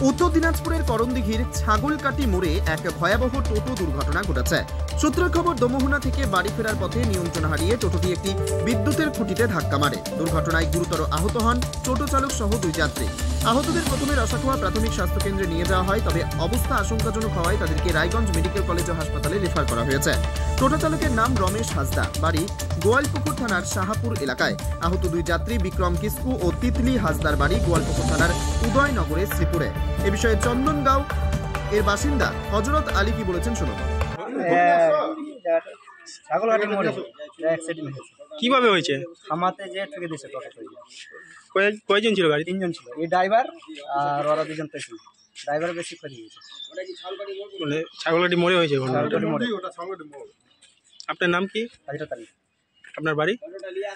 উত্তর দিনাজপুরের করণদিঘির ছাগলকাটি মোড়ে এক ভয়াবহ টোটো দুর্ঘটনা ঘটেছে। সূত্রের খবর, দমোহনা থেকে বাড়ি ফেরার পথে নিয়ন্ত্রণ হারিয়ে টোটোটি একটি বিদ্যুতের খুঁটিতে ধাক্কা মারে। দুর্ঘটনায় গুরুতর আহত হন টোটো চালক সহ 2 যাত্রী। আহতদের প্রথমে রসাখোয়া প্রাথমিক স্বাস্থ্য কেন্দ্রে নিয়ে যাওয়া হয়, তবে অবস্থা আশঙ্কাজনক হওয়ায় তাদেরকে রায়গঞ্জ মেডিকেল কলেজ ও হাসপাতালে রেফার করা হয়েছে। টোটো চালকের নাম রমেশ হাসদা, বাড়ি গোয়ালপুকুর থানার শাহাপুর এলাকায়। আহত 2 যাত্রী বিক্রম কিস্কু ও তিতলি হাসদার বাড়ি গোয়ালপুকুর থানার উদয়নগরে শ্রীপুরে। এ বিষয়ে চন্দনগাঁও এর বাসিন্দা হযরত আলী কি বলেছেন শুনুন। কিভাবে হয়েছে? আমাতে যে ঠকে দিয়েছে টোটো। কয়জন ছিল গাড়ি? 3 জন ছিল, এই ড্রাইভার আর ওরা 2 জন পেছনে। ড্রাইভার বেশি ক্ষতি হয়েছে। মানে ছাগলকাটি মোড়ে হয়েছে ঘটনাটা। আপনার নাম কি? হযরত আলী। আপনার বাড়ি?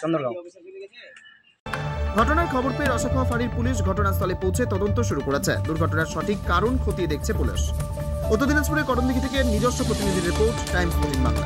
চন্দনগাঁও। ঘটনার খবর পেয়ে রসাখোয়া ফাঁড়ির পুলিশ ঘটনাস্থলে পৌঁছে তদন্ত শুরু করেছে। দুর্ঘটনার সঠিক কারণ খতিয়ে দেখছে পুলিশ। উত্তর দিনাজপুরের করণদিঘি থেকে নিজস্ব প্রতিনিধির রিপোর্ট, টাইমস 14 বাংলা।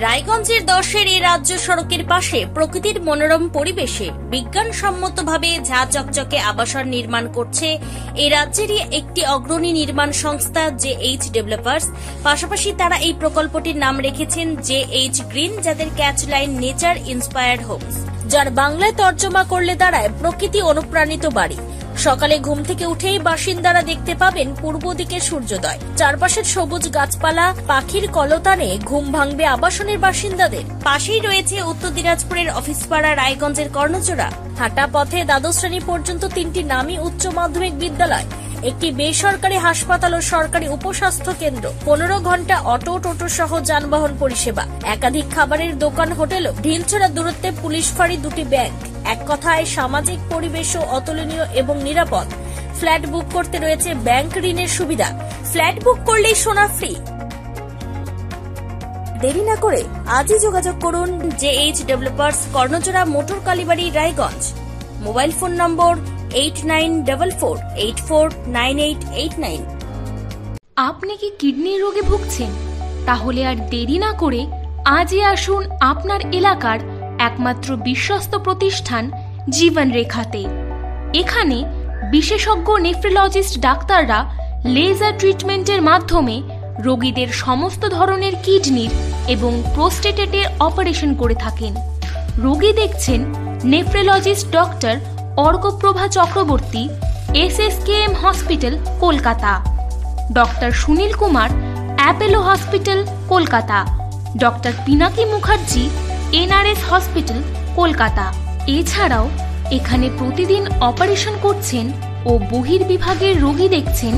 রায়গঞ্জের 10-এর এই রাজ্য সড়কের পাশে প্রকৃতির মনোরম পরিবেশে বিজ্ঞানসম্মতভাবে ঝা চকচকে আবাসন নির্মাণ করছে এই রাজ্যেরই একটি অগ্রণী নির্মাণ সংস্থা JH ডেভেলপার্স। পাশাপাশি তারা এই প্রকল্পটির নাম রেখেছেন JH গ্রিন, যাদের catch line nature inspired homes, যার বাংলায় তর্জমা করলে দাঁড়ায় প্রকৃতি অনুপ্রাণিত বাড়ি। সকালে ঘুম থেকে উঠেই বাসিন্দারা দেখতে পাবেন পূর্ব দিকে সূর্যোদয়। চারপাশের সবুজ গাছপালা, পাখির কলতানে ঘুম ভাঙবে আবাসনের বাসিন্দাদের। পাশেই রয়েছে উত্তর দিনাজপুরের অফিসপাড়া রায়গঞ্জের কর্ণচূড়া। হাঁটা পথে দ্বাদশ শ্রেণী পর্যন্ত 3টি নামী উচ্চ মাধ্যমিক বিদ্যালয়, একটি বেসরকারি হাসপাতাল ও সরকারি উপস্বাস্থ্য কেন্দ্র, 15 ঘন্টা অটো টোটো সহ যানবাহন পরিষেবা, একাধিক খাবারের দোকান, হোটেলও, ঢিলছড়া দূরত্বে পুলিশ ফাঁড়ি, 2টি ব্যাংক। এক কথায় সামাজিক পরিবেশও অতুলনীয় এবং নিরাপদ। ফ্ল্যাট বুক করতে রয়েছে ব্যাংক ঋণের সুবিধা। ফ্ল্যাট বুক করলেই সোনা ফ্রি। দেরি না করে আজই যোগাযোগ করুন JH developers, Karnachura, motor Kalibari, Raiganj. Mobile phone number 8944849889। আপনি কি কিডনি রোগে ভুগছেন? তাহলে আর দেরি না করে আজই আসুন আপনার এলাকার একমাত্র বিশ্বস্ত প্রতিষ্ঠান জীবন রেখাতে। এখানে বিশেষজ্ঞ নেফ্রোলজিস্ট ডাক্তাররা লেজার ট্রিটমেন্টের মাধ্যমে রোগীদের সমস্ত ধরনের কিডনির এবং প্রোস্টেটের অপারেশন করে থাকেন। রোগী দেখছেন nephrologist doctor Arkaprava Chakraborty, SSKM hospital, Kolkata. Doctor Sunil Kumar, Apollo hospital, Kolkata. Doctor Pinaki Mukherjee, NRS hospital, Kolkata. এছাড়াও এখানে প্রতিদিন অপারেশন করছেন ও বহির্বিভাগের রোগী দেখছেন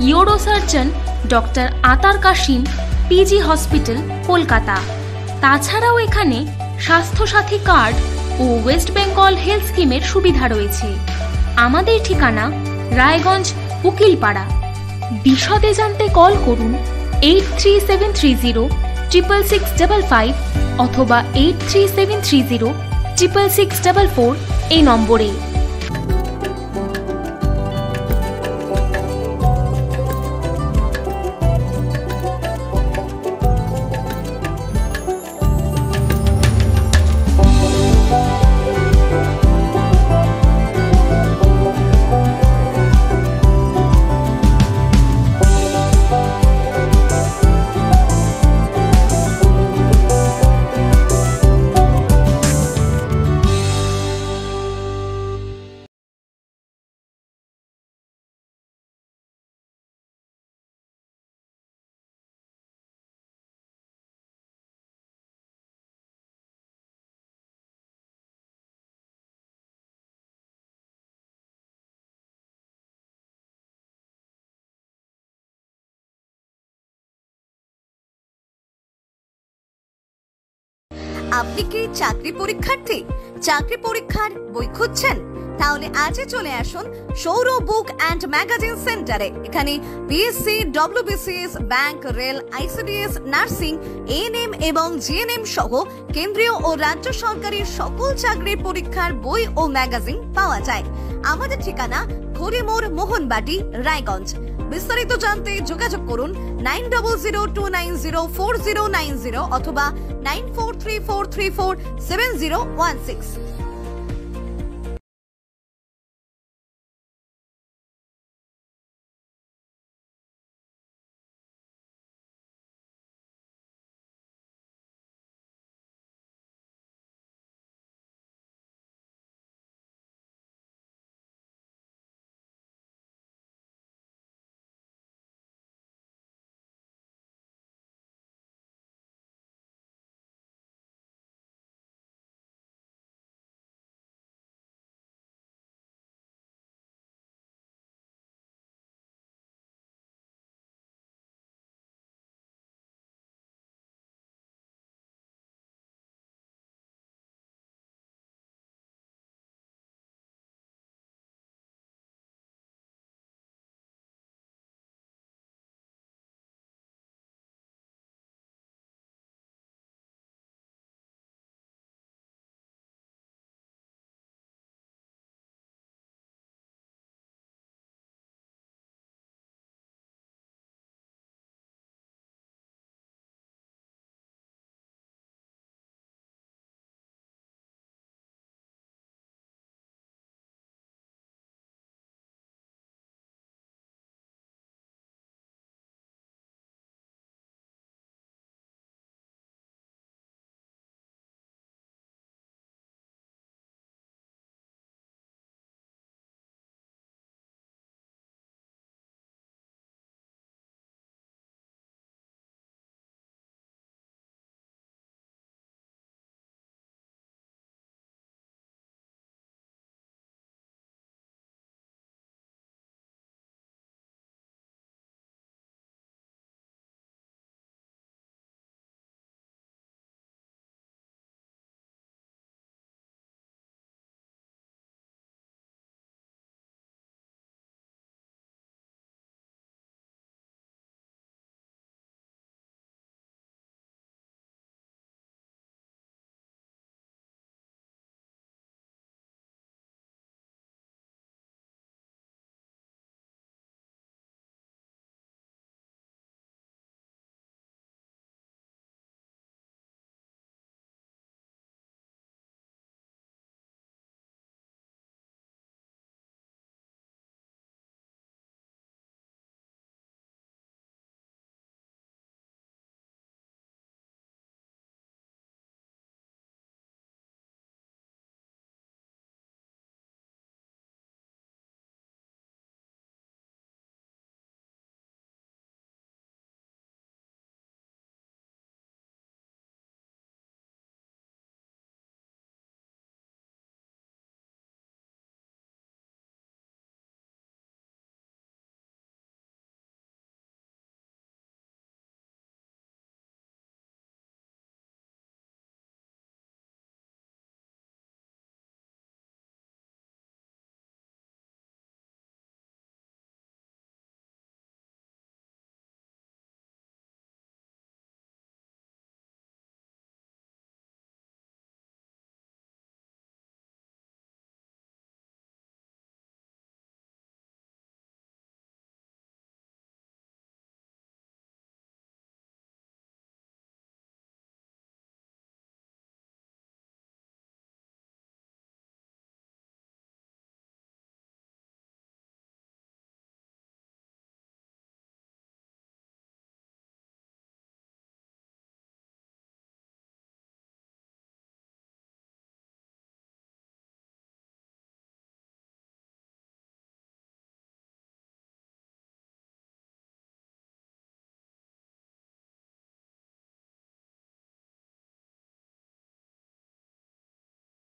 ইউরোসার্জন ডক্টর আতার কাশিম, PG হসপিটাল, কলকাতা। তাছাড়াও এখানে স্বাস্থ্যসাথী কার্ড ও ওয়েস্ট বেঙ্গল হেলথ স্কিমের সুবিধা রয়েছে। আমাদের ঠিকানা রায়গঞ্জ, উকিলপাড়া। বিশদে জানতে কল করুন 8373066655 অথবা 8373066644 এই নম্বরে। আপনি কি চাকরি পরীক্ষার্থী? চাকরি পরীক্ষার বই খুঁজছেন? তাহলে আজই চলে আসুন সৌর বুক অ্যান্ড ম্যাগাজিন সেন্টারে। এখানে BSc, WBCS, bank, rail, ICDS, nursing, ANM এবং জিএনএম সহ কেন্দ্রীয় ও রাজ্য সরকারের সকল চাকরির পরীক্ষার বই ও ম্যাগাজিন পাওয়া যায়। আমাদের ঠিকানা ঘড়িমোড়, মোহনবাটি, রায়গঞ্জ। বিস্তারিত জানতে যোগাযোগ করুন 9002904090 অথবা 9434347016।